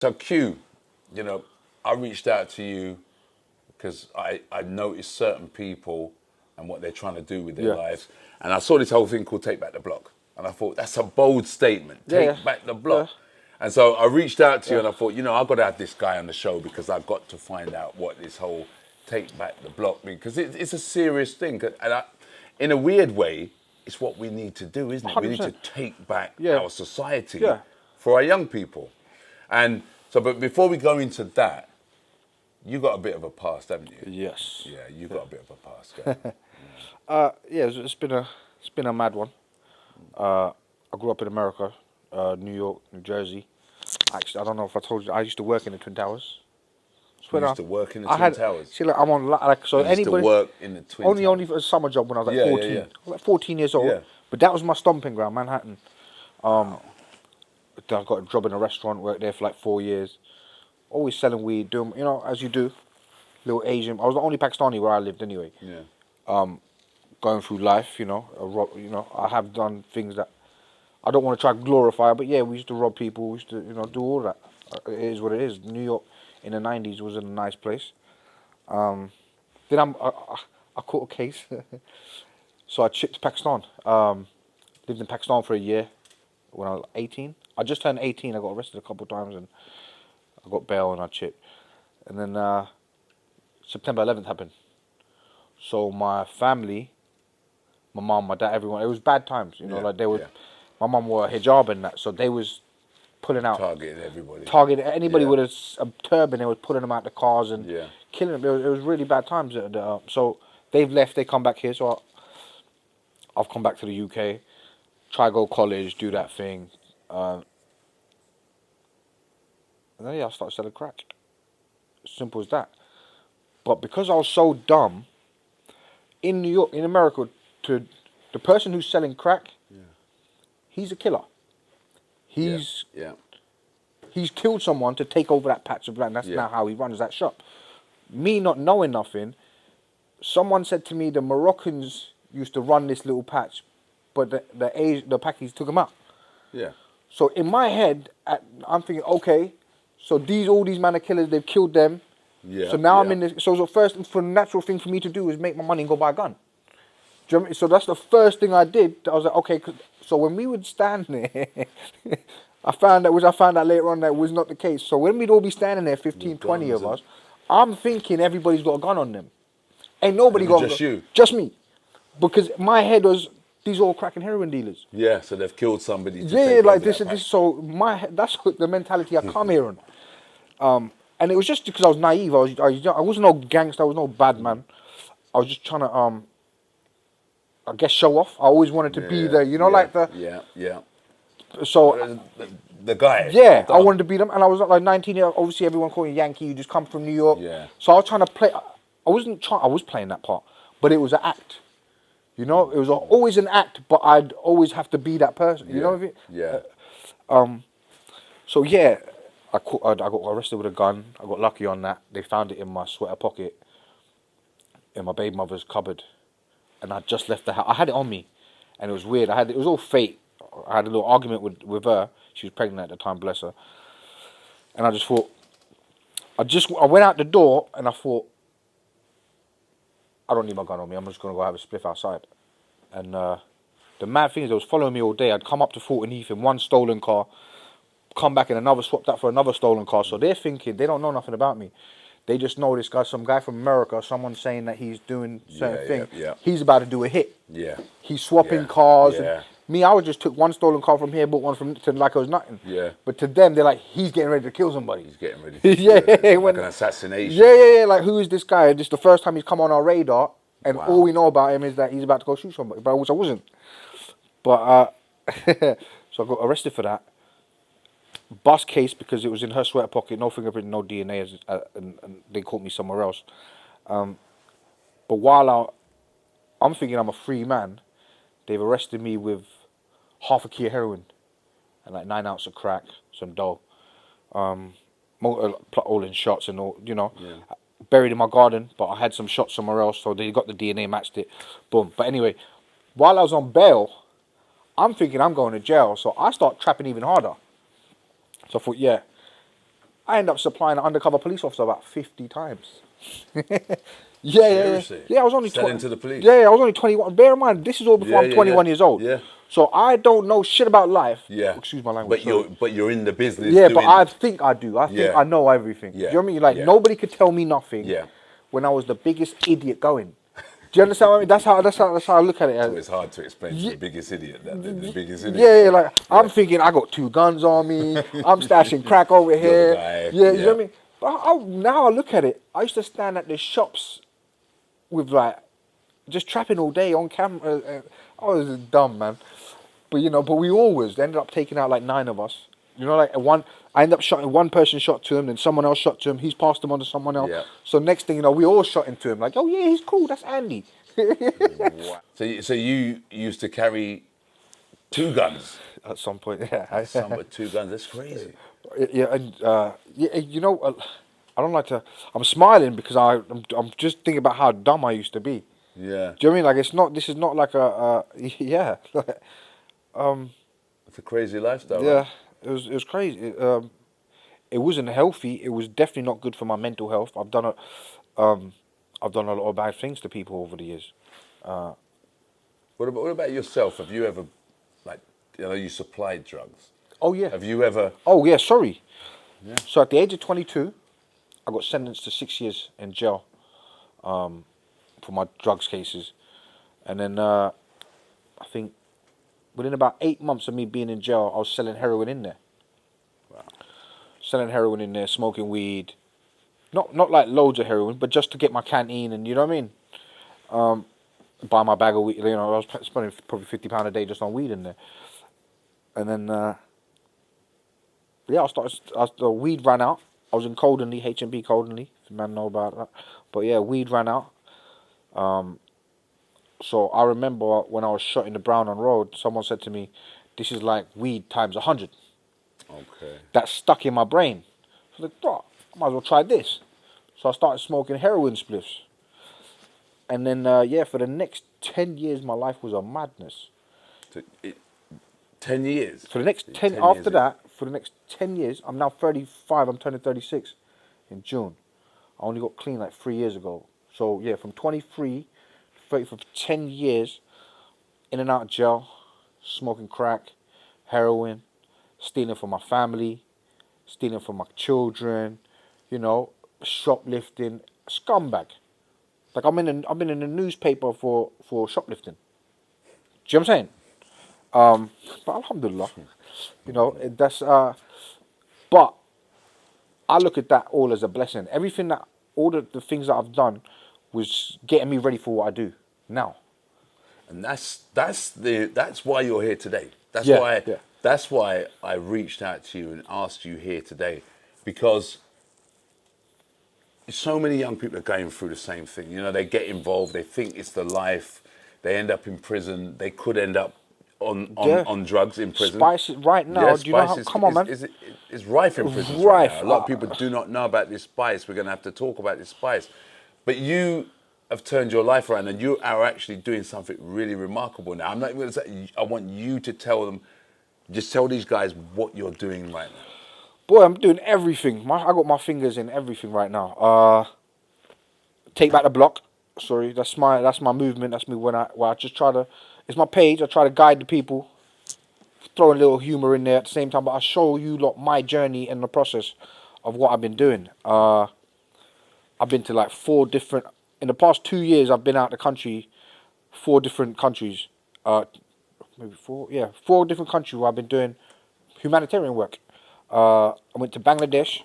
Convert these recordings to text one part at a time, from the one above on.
So Q, I reached out to you because I noticed certain people and what they're trying to do with their Yeah. lives. And I saw this whole thing called Take Back the Block. And I thought, that's a bold statement. Yeah, yeah, Take back the yeah, block. And so I reached out to you yeah. and I thought, I've got to have this guy on the show because I've got to find out what this whole Take Back the Block means. Because it's a serious thing. And in a weird way, it's what we need to do, isn't it? We need to 100%. take back Yeah, our society yeah. for our young people. And so, but before we go into that, you got a bit of a past, haven't you? Yes. Yeah, you got a bit of a past. Go. Yeah, it's been a mad one. I grew up in America, New York, New Jersey. Actually, I don't know if I told you, I used to work in the Twin Towers. You Swear used down. to work in the I Twin had Towers. see, like I'm on like so You used to anybody work in the Twin only Towers. for a summer job when I was like Yeah, 14. yeah. I was like 14 years old, Yeah. but that was my stomping ground, Manhattan. Wow. I got a job in a restaurant, worked there for like 4 years. Always selling weed, doing as you do. Little Asian. I was the only Pakistani where I lived anyway. Yeah. Going through life, I have done things that I don't want to try to glorify, but yeah, we used to rob people. We used to, do all that. It is what it is. New York in the '90s was a nice place. Then I caught a case, so I chipped to Pakistan. Lived in Pakistan for a year when I was 18. I just turned 18. I got arrested a couple of times and I got bail and I chipped. And then September 11th happened. So my family, my mum, my dad, everyone, it was bad times. Yeah, like they were. yeah. My mum wore a hijab and that, so they was pulling out. Targeting everybody. Target anybody Yeah. with a turban. They was pulling them out the cars and Yeah. killing them. It was really bad times. So they've left. They come back here. So I've come back to the UK, try go college, do that thing, and then I started selling crack. Simple as that. But because I was so dumb, in New York, in America, to the person who's selling crack, he's a killer. He's Yeah. He's killed someone to take over that patch of land. That's Yeah. now how he runs that shop. Me not knowing nothing, someone said to me the Moroccans used to run this little patch, but the Pakis took them out. Yeah. So in my head, I'm thinking, okay, so all these man are killers, they've killed them. Yeah. So now I'm yeah. in this. So the first, for the natural thing for me to do is make my money and go buy a gun. Do you know what I mean? So that's the first thing I did. I was like, okay. So when we would stand there, I found out later on that was not the case. So when we'd all be standing there, 15, 20 of us, I'm thinking everybody's got a gun on them. Ain't nobody And it was got just you? Just me. Because my head was, these all crack and heroin dealers. Yeah. So they've killed somebody. To Yeah, take like over this. that So that's what the mentality I come here on. And it was just because I was naive. I wasn't no gangster. I was no bad man. I was just trying to, I guess, show off. I always wanted to be there. Like the. Yeah. Yeah. So The guy. yeah, the I dog. wanted to be them, and I was like 19 years. Obviously, everyone called you Yankee. You just come from New York. Yeah. So I was trying to play. I wasn't trying. I was playing that part, but it was an act. It was always an act, but I'd always have to be that person. You know what I mean? Yeah. So yeah, I got arrested with a gun. I got lucky on that. They found it in my sweater pocket, in my baby mother's cupboard, and I just left the house. I had it on me, and it was weird. It was all fate. I had a little argument with her. She was pregnant at the time, bless her. And I just thought, I went out the door and I thought, I don't need my gun on me. I'm just gonna go have a spliff outside. And the mad thing is, they was following me all day. I'd come up to Fulton Heath in one stolen car, come back in another, swapped out for another stolen car. So they're thinking, they don't know nothing about me. They just know this guy, some guy from America, someone saying that he's doing certain things. Yeah. He's about to do a hit. Yeah. He's swapping Yeah, cars. yeah. And me, I just took one stolen car from here, bought one from to like it was nothing. Yeah. But to them, they're like, he's getting ready to kill somebody. He's getting ready. Yeah, Like an assassination. Yeah. Like, who is this guy? This is the first time he's come on our radar, and Wow. all we know about him is that he's about to go shoot somebody. But which I wasn't. But so I got arrested for that. Bus case because it was in her sweater pocket, no fingerprint, no DNA, and they caught me somewhere else. But while I'm thinking I'm a free man, they've arrested me with half a key of heroin and like 9 ounces of crack, some dough, all in shots and all, buried in my garden. But I had some shots somewhere else, so they got the DNA, matched it, boom. But anyway, while I was on bail, I'm thinking I'm going to jail, so I start trapping even harder. So I thought, yeah, I end up supplying an undercover police officer about 50 times. Yeah, Seriously? yeah. I was only Selling to the police? Yeah, I was only 21. Bear in mind, this is all before Yeah, I'm yeah, 21 yeah. years old. Yeah. So I don't know shit about life. Yeah. Excuse my language. Sorry. But you're in the business Yeah, but doing. I think I do. I think Yeah. I know everything. Yeah. Do you know what I mean? Like Yeah. nobody could tell me nothing. Yeah. When I was the biggest idiot going. Do you understand what I mean? That's how I look at it. So it's hard to explain to the biggest idiot that the biggest idiot. Yeah, like I'm thinking I got 2 guns on me. I'm stashing crack over You're here. the guy, Yeah, you know yeah. what I mean? But now I look at it. I used to stand at the shops with like just trapping all day on camera. I was dumb, man. But but we always ended up taking out like 9 of us. Like I ended up shotting one person shot to him, then someone else shot to him. He's passed him on to someone else. Yeah. So next thing you know, we all shot into him. Like, oh yeah, he's cool. That's Andy. Wow. So you used to carry 2 guns. At some point, yeah. Some with 2 guns. That's crazy. Yeah, and I don't like to. I'm smiling because I'm just thinking about how dumb I used to be. Yeah. Do you know what I mean? Like it's not. This is not like yeah. It's a crazy lifestyle. Yeah, Right? it was crazy. It wasn't healthy. It was definitely not good for my mental health. I've done a lot of bad things to people over the years. What about yourself? Have you ever, like, you supplied drugs? Oh yeah. Have you ever? Oh yeah. Sorry. Yeah. So at the age of 22, I got sentenced to 6 years in jail for my drugs cases, and then I think within about 8 months of me being in jail, I was selling heroin in there. Wow. Selling heroin in there, smoking weed, not like loads of heroin, but just to get my canteen and you know what I mean. Buy my bag of weed. I was spending probably £50 a day just on weed in there, and then yeah, the weed ran out. I was in Coldenly, H&B Coldenly, if you man know about that. But yeah, weed ran out. So I remember when I was shot in the Brown on Road, someone said to me, "This is like weed times 100." Okay. That stuck in my brain. I was like, "Bro, I might as well try this." So I started smoking heroin spliffs. And then, yeah, for the next 10 years, my life was a madness. So 10 years? For the next 10, 10 after years. that, for the next 10 years, I'm now 35, I'm turning 36 in June. I only got clean like 3 years ago. So, yeah, from 23 to 30 for 10 years, in and out of jail, smoking crack, heroin, stealing from my family, stealing from my children, shoplifting, scumbag. Like I've been in the newspaper for shoplifting. Do you know what I'm saying? But alhamdulillah, that's but I look at that all as a blessing. All the things that I've done was getting me ready for what I do now. And that's why you're here today. Yeah. That's why I reached out to you and asked you here today, because so many young people are going through the same thing. They get involved, they think it's the life, they end up in prison, they could end up on drugs in prison. Spice right now. Do you know how? Come on, man. It's rife in prison Rife. right now. A lot of people do not know about this spice. We're going to have to talk about this spice. But you have turned your life around, and you are actually doing something really remarkable now. I'm not even going to say. I want you to tell them. Just tell these guys what you're doing right now. Boy, I'm doing everything. I got my fingers in everything right now. Take back the block. Sorry, that's my movement. That's me when I just try to. It's my page. I try to guide the people, throw a little humor in there at the same time. But I show you lot my journey and the process of what I've been doing. I've been to like 4 different. In the past 2 years, I've been out the country, 4 different countries. Maybe 4. Yeah, 4 different countries where I've been doing humanitarian work. I went to Bangladesh.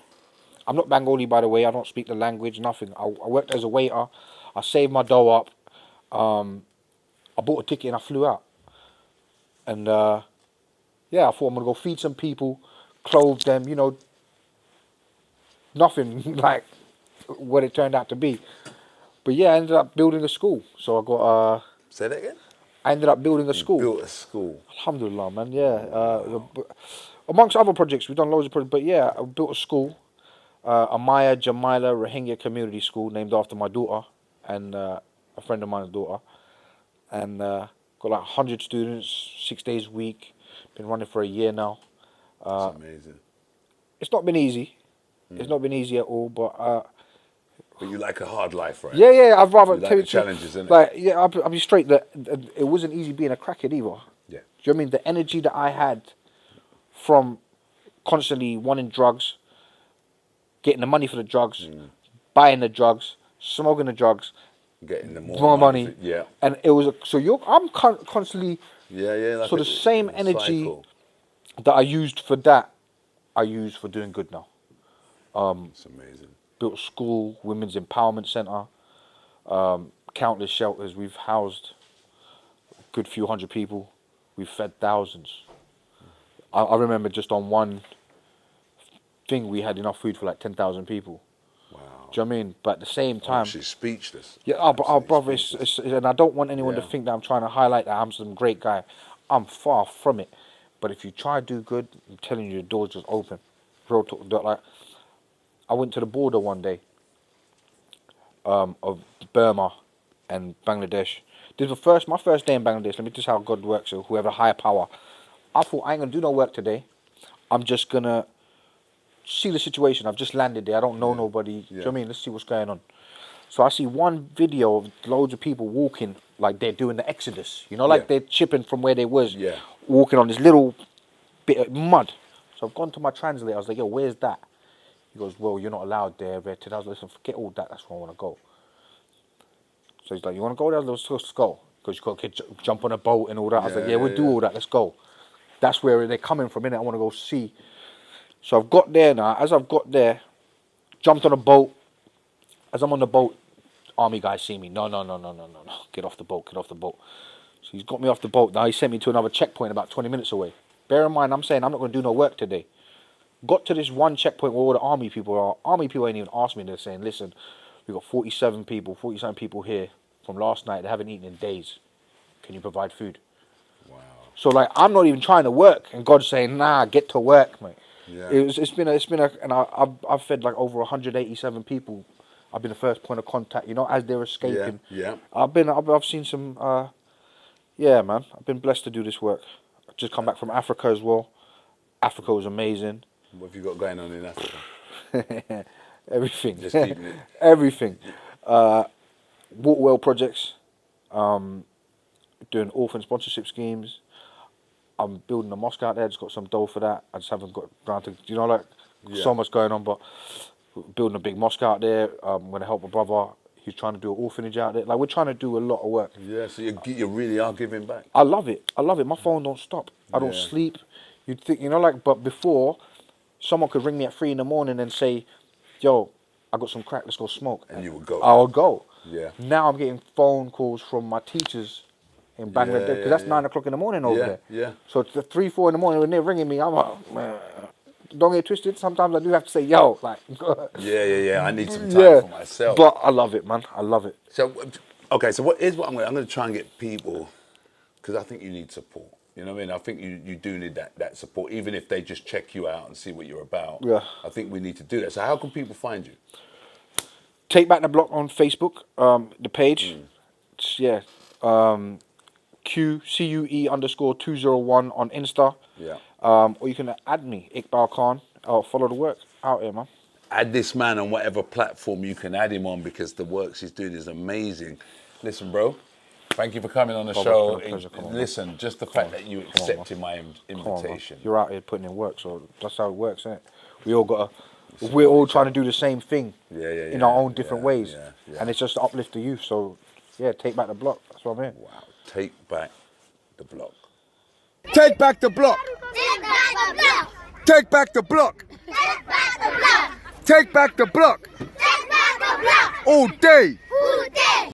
I'm not Bengali, by the way. I don't speak the language, nothing. I worked as a waiter. I saved my dough up. I bought a ticket and I flew out. And, yeah, I thought I'm going to go feed some people, clothe them, nothing like what it turned out to be. But, yeah, I ended up building a school. So I got... Say that again? I ended up building a school. Built a school. Alhamdulillah, man, yeah. Amongst other projects, we've done loads of projects, but yeah, I built a school, Amaya Jamila Rohingya Community School, named after my daughter and a friend of mine's daughter. And got like 100 students, 6 days a week. Been running for a year now. That's amazing. It's not been easy. It's not been easy at all, but But you like a hard life, right? yeah. I'd rather You like tell the you challenges, innit? like yeah. I'll be straight that it wasn't easy being a crackhead either. Yeah. Do you know what I mean? The energy that I had from constantly wanting drugs, getting the money for the drugs, buying the drugs, smoking the drugs, Getting the more money. Yeah. And it was I'm constantly Yeah. Like so the same a energy cycle. that I used for that, I use for doing good now. It's amazing. Built a school, women's empowerment center, countless shelters. We've housed a good few hundred people. We've fed thousands. I remember just on one thing we had enough food for like 10,000 people. Wow. Do you know what I mean? But at the same time, She's speechless. yeah, but Absolutely brother, speechless. and I don't want anyone to Yeah. think that I'm trying to highlight that I'm some great guy. I'm far from it. But if you try to do good, I'm telling you, the door's just open. Real talk. Like, I went to the border one day of Burma and Bangladesh. This was my first day in Bangladesh. Let me just how God works. So whoever higher power. I thought I ain't gonna do no work today. I'm just gonna see the situation. I've just landed there. I don't know nobody. Do you know what I mean? Let's see what's going on. So I see one video of loads of people walking like they're doing the Exodus. You know, like they're chipping from where they was, walking on this little bit of mud. So I've gone to my translator. I was like, yo, where's that? He goes, well, you're not allowed there. I was like, listen, forget all that. That's where I want to go. So he's like, you want to go there? Let's go. Because you've got to jump on a boat and all that. I was like, yeah, we'll do all that. Let's go. That's where they're coming from, innit? I want to go see. So I've got there now. As I've got there, jumped on a boat. As I'm on the boat, army guys see me. No. Get off the boat. So he's got me off the boat. Now he sent me to another checkpoint about 20 minutes away. Bear in mind, I'm saying I'm not going to do no work today. Got to this one checkpoint where all the army people are. Army people ain't even asked me. They're saying, listen, we've got 47 people here from last night. They haven't eaten in days. Can you provide food? Wow. So like, I'm not even trying to work, and God's saying, nah, get to work, mate. Yeah. It's been a, and I've fed like over 187 people. I've been the first point of contact, you know, as they're escaping. Yeah. I've seen some, yeah, man. I've been blessed to do this work. I've just come back from Africa as well. Africa was amazing. What have you got going on in Africa? Everything. Just keeping it. Everything. Water well projects. Doing orphan sponsorship schemes. I'm building a mosque out there. Just got some dough for that. I just haven't got around to, you know, like so much going on. But building a big mosque out there. I'm going to help a brother. He's trying to do an orphanage out there. Like, we're trying to do a lot of work. Yeah, so you really are giving back. I love it. My phone don't stop. I don't sleep. You'd think, you know, like, but before, someone could ring me at 3 in the morning and say, yo, I got some crack, let's go smoke. And you would go. I would go. Yeah. Now I'm getting phone calls from my teachers in Bangladesh, because that's 9 o'clock in the morning over there. Yeah. So it's 3, 4 in the morning when they're ringing me, I'm like, man, don't get twisted. Sometimes I do have to say, yo, like. Yeah. I need some time for myself. But I love it, man. I love it. So, okay, so what I'm going to try and get people, because I think you need support. You know what I mean? I think you do need that support, even if they just check you out and see what you're about. Yeah. I think we need to do that. So how can people find you? Take Back the Block on Facebook, the page. Yeah. QCUE_201 on Insta. Yeah. Or you can add me, Iqbal Khan. Follow the work out here, man. Add this man on whatever platform you can add him on, because the work he's doing is amazing. Listen, bro, thank you for coming on the show. Listen, just the fact that you accepted my invitation. You're out here putting in work, so that's how it works, isn't it? We're all trying to do the same thing in our own different ways. And it's just to uplift the youth. So, yeah, take back the block. That's what I mean. Wow. Take back the block. Take back the block. Take back the block. Take back the block. Take back the block. Take back the block. All day.